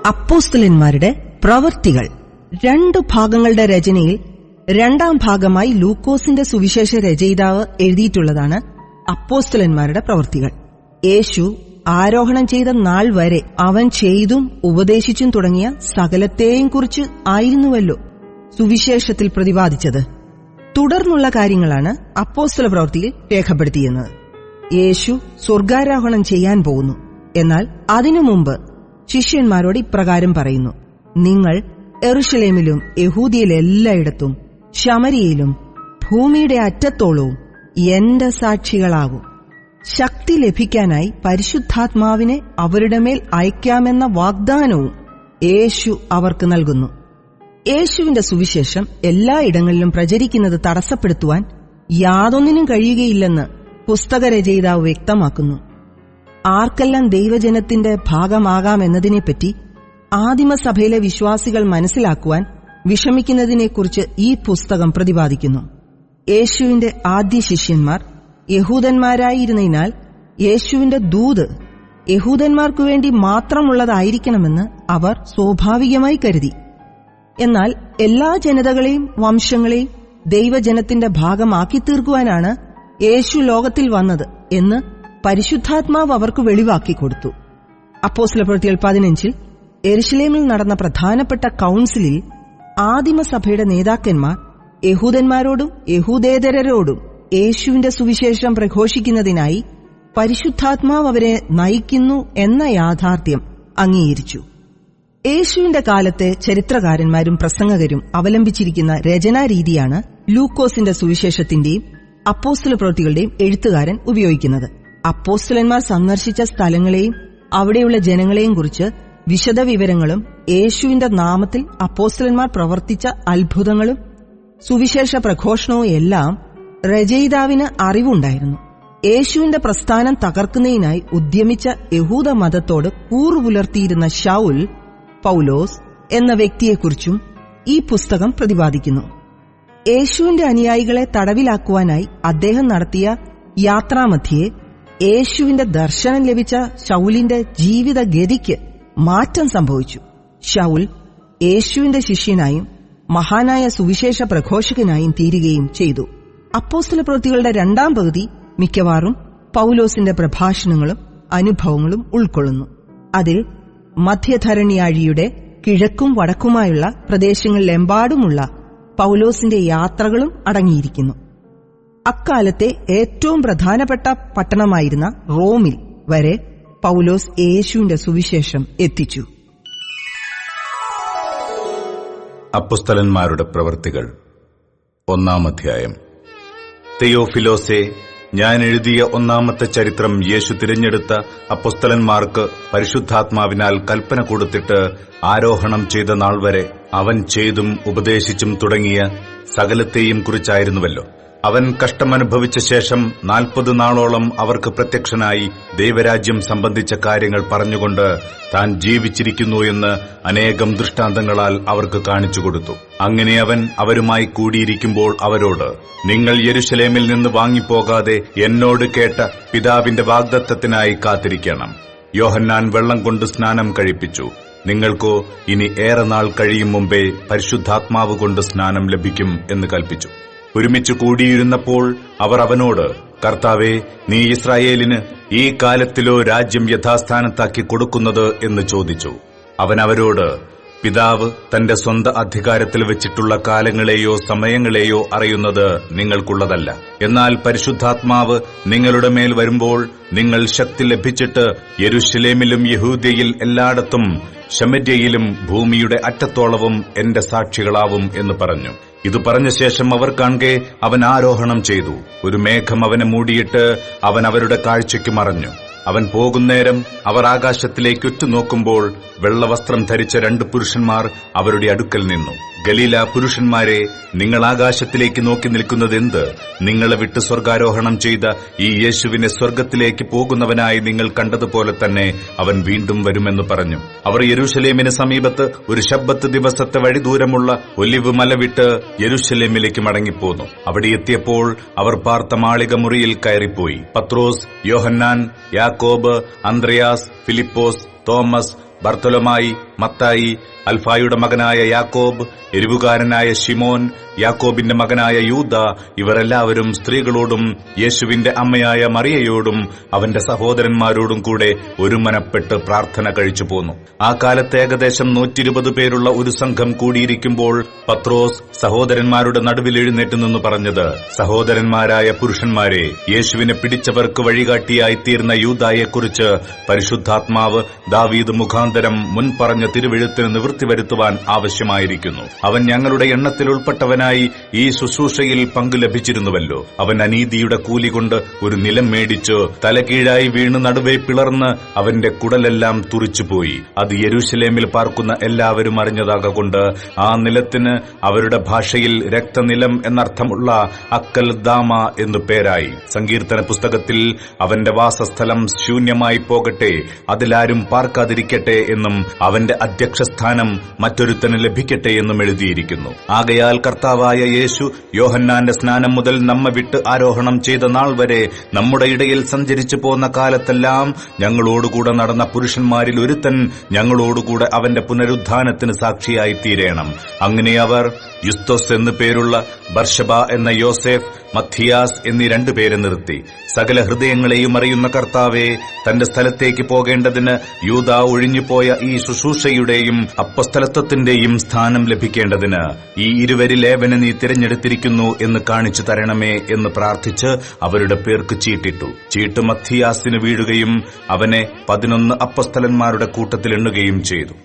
അപ്പോസ്തലന്മാരുടെ പ്രവൃത്തികൾ 2 ഭാഗങ്ങളുടെ രചനയിൽ 2ാം ഭാഗമായി ലൂക്കോസിന്റെ സുവിശേഷ രചയിതാവ് എഴുതിയിട്ടുള്ളതാണ് അപ്പോസ്തലന്മാരുടെ പ്രവൃത്തികൾ. യേശു ആരോഹണം ചെയ്ത നാൾ വരെ അവൻ ചെയ്തും ഉപദേശിച്ചും തുടങ്ങിയ സകലത്തെയും കുറിച്ച് ആയിരുന്നുവല്ലോ സുവിശേഷത്തിൽ പ്രതിപാദിച്ചത്. തുടർന്നുള്ള കാര്യങ്ങളാണ് അപ്പോസ്തല പ്രവൃത്തിയിൽ രേഖപ്പെടുത്തിയിരുന്നത്. യേശു സ്വർഗാരോഹണം ചെയ്യാൻ പോകുന്നു. എന്നാൽ അതിനു മുമ്പ് ശിഷ്യന്മാരോട് ഇപ്രകാരം പറയുന്നു: നിങ്ങൾ യെരുശലേമിലും യഹൂദിയയിലെല്ലായിടത്തും ശമരിയയിലും ഭൂമിയുടെ അറ്റത്തോളവും എന്റെ സാക്ഷികളാകും. ശക്തി ലഭിക്കാനായി പരിശുദ്ധാത്മാവിനെ അവരുടെ മേൽ അയക്കാമെന്ന വാഗ്ദാനവും യേശു അവർക്ക് നൽകുന്നു. യേശുവിന്റെ സുവിശേഷം എല്ലായിടങ്ങളിലും പ്രചരിക്കുന്നത് തടസ്സപ്പെടുത്തുവാൻ യാതൊന്നിനും കഴിയുകയില്ലെന്ന് പുസ്തകരചയിതാവ് വ്യക്തമാക്കുന്നു. ആർക്കെല്ലാം ദൈവജനത്തിന്റെ ഭാഗമാകാമെന്നതിനെപ്പറ്റി ആദിമസഭയിലെ വിശ്വാസികൾ മനസ്സിലാക്കുവാൻ വിഷമിക്കുന്നതിനെക്കുറിച്ച് ഈ പുസ്തകം പ്രതിപാദിക്കുന്നു. യേശുവിന്റെ ആദ്യ ശിഷ്യന്മാർ യഹൂദന്മാരായിരുന്നതിനാൽ യേശുവിന്റെ ദൂത് യഹൂദന്മാർക്കു വേണ്ടി മാത്രമുള്ളതായിരിക്കണമെന്ന് അവർ സ്വാഭാവികമായി കരുതി. എന്നാൽ എല്ലാ ജനതകളെയും വംശങ്ങളെയും ദൈവജനത്തിന്റെ ഭാഗമാക്കി തീർക്കുവാനാണ് യേശു ലോകത്തിൽ വന്നത് എന്ന് പരിശുദ്ധാത്മാവ് അവർക്ക് വെളിവാക്കിക്കൊടുത്തു. അപ്പോസ്തലപ്രവൃത്തികൾ 15 യെരുശലേമിൽ നടന്ന പ്രധാനപ്പെട്ട കൌൺസിലിൽ ആദിമസഭയുടെ നേതാക്കന്മാർ യഹൂദന്മാരോടും യഹൂദേതരരോടും യേശുവിന്റെ സുവിശേഷം പ്രഘോഷിക്കുന്നതിനായി പരിശുദ്ധാത്മാവ് അവരെ നയിക്കുന്നു എന്ന യാഥാർത്ഥ്യം അംഗീകരിച്ചു. യേശുവിന്റെ കാലത്തെ ചരിത്രകാരന്മാരും പ്രസംഗകരും അവലംബിച്ചിരിക്കുന്ന രചനാരീതിയാണ് ലൂക്കോസിന്റെ സുവിശേഷത്തിന്റെയും അപ്പോസ്തല പ്രവൃത്തികളുടെയും എഴുത്തുകാരൻ ഉപയോഗിക്കുന്നത്. അപ്പോസ്തലന്മാർ സന്ദർശിച്ച സ്ഥലങ്ങളെയും അവിടെയുള്ള ജനങ്ങളെയും കുറിച്ച് വിശദവിവരങ്ങളും യേശുവിന്റെ നാമത്തിൽ അപ്പോസ്തലന്മാർ പ്രവർത്തിച്ച അത്ഭുതങ്ങളും സുവിശേഷ പ്രഘോഷണവും എല്ലാം രചയിതാവിന് അറിവുണ്ടായിരുന്നു. യേശുവിന്റെ പ്രസ്ഥാനം തകർക്കുന്നതിനായി ഉദ്യമിച്ച യഹൂദ മതത്തോട് കൂറുപുലർത്തിയിരുന്ന ശൗൽ പൌലോസ് എന്ന വ്യക്തിയെക്കുറിച്ചും ഈ പുസ്തകം പ്രതിപാദിക്കുന്നു. യേശുവിന്റെ അനുയായികളെ തടവിലാക്കുവാനായി അദ്ദേഹം നടത്തിയ യാത്രാമധ്യേ യേശുവിന്റെ ദർശനം ലഭിച്ച ശൗലിന്റെ ജീവിതഗതിക്ക് മാറ്റം സംഭവിച്ചു. ശൗൽ യേശുവിന്റെ ശിഷ്യനായും മഹാനായ സുവിശേഷ പ്രഘോഷകനായും തീരുകയും ചെയ്തു. അപ്പോസ്തല പ്രവൃത്തികളുടെ 2ാം പകുതി മിക്കവാറും പൌലോസിന്റെ പ്രഭാഷണങ്ങളും അനുഭവങ്ങളും ഉൾക്കൊള്ളുന്നു. അതിൽ മധ്യധരണിയാഴിയുടെ കിഴക്കും വടക്കുമായുള്ള പ്രദേശങ്ങളിലെമ്പാടുമുള്ള പൌലോസിന്റെ യാത്രകളും അടങ്ങിയിരിക്കുന്നു. അക്കാലത്തെ ഏറ്റവും പ്രധാനപ്പെട്ട പട്ടണമായിരുന്ന റോമിൽ വരെ പൌലോസ് യേശുവിന്റെ സുവിശേഷം എത്തിച്ചു. അപ്പോസ്തലന്മാരുടെ പ്രവൃത്തികൾ 1-ാം അധ്യായം. തെയോഫിലോസേ, ഞാൻ എഴുതിയ 1-ാമത്തെ ചരിത്രം യേശു തിരഞ്ഞെടുത്ത അപ്പോസ്തലന്മാർക്ക് പരിശുദ്ധാത്മാവിനാൽ കൽപ്പന കൊടുത്തിട്ട് ആരോഹണം ചെയ്ത നാൾ വരെ അവൻ ചെയ്തും ഉപദേശിച്ചും തുടങ്ങിയ സകലത്തെയും കുറിച്ചായിരുന്നുവല്ലോ. അവൻ കഷ്ടമനുഭവിച്ച ശേഷം 40 നാളോളം അവർക്ക് പ്രത്യക്ഷനായി ദൈവരാജ്യം സംബന്ധിച്ച കാര്യങ്ങൾ പറഞ്ഞുകൊണ്ട് താൻ ജീവിച്ചിരിക്കുന്നു എന്ന് അനേകം ദൃഷ്ടാന്തങ്ങളാൽ അവർക്ക് കാണിച്ചുകൊടുത്തു. അങ്ങനെ അവൻ അവരുമായി കൂടിയിരിക്കുമ്പോൾ അവരോട്, നിങ്ങൾ യെരുശലേമിൽ നിന്ന് വാങ്ങിപ്പോകാതെ എന്നോട് കേട്ട പിതാവിന്റെ വാഗ്ദത്തത്തിനായി കാത്തിരിക്കണം. യോഹന്നാൻ വെള്ളം കൊണ്ട് സ്നാനം കഴിപ്പിച്ചു. നിങ്ങൾക്കോ ഇനി ഏറെ നാൾ കഴിയും മുമ്പേ പരിശുദ്ധാത്മാവ് കൊണ്ട് സ്നാനം ലഭിക്കും എന്ന് കൽപ്പിച്ചു. ഒരുമിച്ച് കൂടിയിരുന്നപ്പോൾ അവർ അവനോട്, കർത്താവേ, നീ ഇസ്രായേലിന് ഈ കാലത്തിലോ രാജ്യം യഥാസ്ഥാനത്താക്കി കൊടുക്കുന്നത് എന്ന് ചോദിച്ചു. അവൻ അവരോട്, പിതാവ് തന്റെ സ്വന്തം അധികാരത്തിൽ വെച്ചിട്ടുള്ള കാലങ്ങളെയോ സമയങ്ങളെയോ അറിയുന്നത് നിങ്ങൾക്കുള്ളതല്ല. എന്നാൽ പരിശുദ്ധാത്മാവ് നിങ്ങളുടെ മേൽ വരുമ്പോൾ നിങ്ങൾ ശക്തി ലഭിച്ചിട്ട് യെരുശലേമിലും യഹൂദ്യയിൽ എല്ലായിടത്തും ശമര്യയിലും ഭൂമിയുടെ അറ്റത്തോളവും എന്റെ സാക്ഷികളാവും എന്ന് പറഞ്ഞു. ഇത് പറഞ്ഞ ശേഷം അവർ കാൺകെ അവൻ ആരോഹണം ചെയ്തു. ഒരു മേഘം അവനെ മൂടിയിട്ട് അവൻ അവരുടെ കാഴ്ചയ്ക്ക് മറഞ്ഞു. അവൻ പോകുന്നേരം അവർ ആകാശത്തിലേക്ക് ഉറ്റുനോക്കുമ്പോൾ വെള്ളവസ്ത്രം ധരിച്ച 2 പുരുഷന്മാർ അവരുടെ അടുക്കൽ നിന്നു. ഗലീല പുരുഷന്മാരെ, നിങ്ങൾ ആകാശത്തിലേക്ക് നോക്കി നിൽക്കുന്നത് എന്ത്? നിങ്ങളെ വിട്ട് സ്വർഗാരോഹണം ചെയ്ത ഈ യേശുവിനെ സ്വർഗത്തിലേക്ക് പോകുന്നവനായി നിങ്ങൾ കണ്ടതുപോലെ തന്നെ അവൻ വീണ്ടും വരുമെന്ന് പറഞ്ഞു. അവർ യെരൂശലേമിന് സമീപത്ത് ഒരു ശബ്ബത്ത് ദിവസത്തെ വഴി ദൂരമുള്ള ഒലിവ് മല വിട്ട് യെരൂശലേമിലേക്ക് മടങ്ങിപ്പോന്നു. അവിടെ എത്തിയപ്പോൾ അവർ പാർത്ത മാളിക മുറിയിൽ കയറിപ്പോയി. പത്രോസ്, യോഹന്നാൻ, യാക്കോബ്, അന്ത്രയാസ്, ഫിലിപ്പോസ്, തോമസ്, ബർത്തലോമായി, മത്തായി, അൽഫായുടെ മകനായ യാക്കോബ്, എരിവുകാരനായ ശിമോൻ, യാക്കോബിന്റെ മകനായ യൂദ, ഇവരെല്ലാവരും സ്ത്രീകളോടും യേശുവിന്റെ അമ്മയായ മറിയയോടും അവന്റെ സഹോദരന്മാരോടും കൂടെ ഒരുമനപ്പെട്ട് പ്രാർത്ഥന കഴിച്ചു പോന്നു. ആ കാലത്ത് ഏകദേശം 120 പേരുള്ള ഒരു സംഘം കൂടിയിരിക്കുമ്പോൾ പത്രോസ് സഹോദരന്മാരുടെ നടുവിൽ എഴുന്നേറ്റ് നിന്ന് പറഞ്ഞത്, സഹോദരന്മാരായ പുരുഷന്മാരെ, യേശുവിനെ പിടിച്ചവർക്ക് വഴികാട്ടിയായി തീർന്ന യൂദായെക്കുറിച്ച് പരിശുദ്ധാത്മാവ് ദാവീദ് മുഖാന്തരം മുൻപറഞ്ഞ തിരുവെഴുത്തിന് നിവൃത്തി വരുത്തുവാൻ ആവശ്യമായിരിക്കുന്നു. അവൻ ഞങ്ങളുടെ എണ്ണത്തിൽ ഉൾപ്പെട്ടവനായി ഈ ശുശ്രൂഷയിൽ പങ്കു ലഭിച്ചിരുന്നുവല്ലോ. അവൻ അനീതിയുടെ കൂലി കൊണ്ട് ഒരു നിലം മേടിച്ച് തലകീഴായി വീണ് നടുവേ പിളർന്ന് അവന്റെ കുടലെല്ലാം തുറിച്ചുപോയി. അത് യെരൂശലേമിൽ പാർക്കുന്ന എല്ലാവരും അറിഞ്ഞതാകൊണ്ട് ആ നിലത്തിന് അവരുടെ ഭാഷയിൽ രക്തനിലം എന്നർത്ഥമുള്ള അക്കൽ ദാമ എന്നു പേരായി. സങ്കീർത്തന പുസ്തകത്തിൽ അവന്റെ വാസസ്ഥലം ശൂന്യമായി പോകട്ടെ, അതിലാരും പാർക്കാതിരിക്കട്ടെ എന്നും അവന്റെ അധ്യക്ഷസ്ഥാനം മറ്റൊരുത്തന് ലഭിക്കട്ടെ എന്നും എഴുതിയിരിക്കുന്നു. ആകയാൽ കർത്താവായ യേശു യോഹന്നാന്റെ സ്നാനം മുതൽ നമ്മെ വിട്ട് ആരോഹണം ചെയ്ത നാൾ വരെ നമ്മുടെ ഇടയിൽ സഞ്ചരിച്ചു പോന്ന കാലത്തെല്ലാം ഞങ്ങളോടുകൂടെ നടന്ന പുരുഷന്മാരിൽ ഒരുത്തൻ ഞങ്ങളോടുകൂടെ അവന്റെ പുനരുദ്ധാനത്തിന് സാക്ഷിയായി തീരേണം. അങ്ങനെ അവർ യുസ്തോസ് എന്നു പേരുള്ള ബർശബ എന്ന യോസേഫ്, മത്തിയാസ് എന്നീ 2 പേരെ നിർത്തി. സകല ഹൃദയങ്ങളെയും അറിയുന്ന കർത്താവെ, തന്റെ സ്ഥലത്തേക്ക് പോകേണ്ടതിന് യൂദ ഒഴിഞ്ഞുപോയ ഈ ശുശ്രൂഷയുടെയും അപ്പസ്തലത്വത്തിന്റെയും സ്ഥാനം ലഭിക്കേണ്ടതിന് ഈ ഇരുവരിൽ ഏവനെ നീ തിരഞ്ഞെടുത്തിരിക്കുന്നു എന്ന് കാണിച്ചു തരണമേ എന്ന് പ്രാർത്ഥിച്ച് അവരുടെ പേർക്ക് ചീട്ടിട്ടു. ചീട്ട് മത്തിയാസിന് വീഴുകയും അവനെ 11 അപ്പസ്തലന്മാരുടെ കൂട്ടത്തിൽ എണ്ണുകയും ചെയ്തു.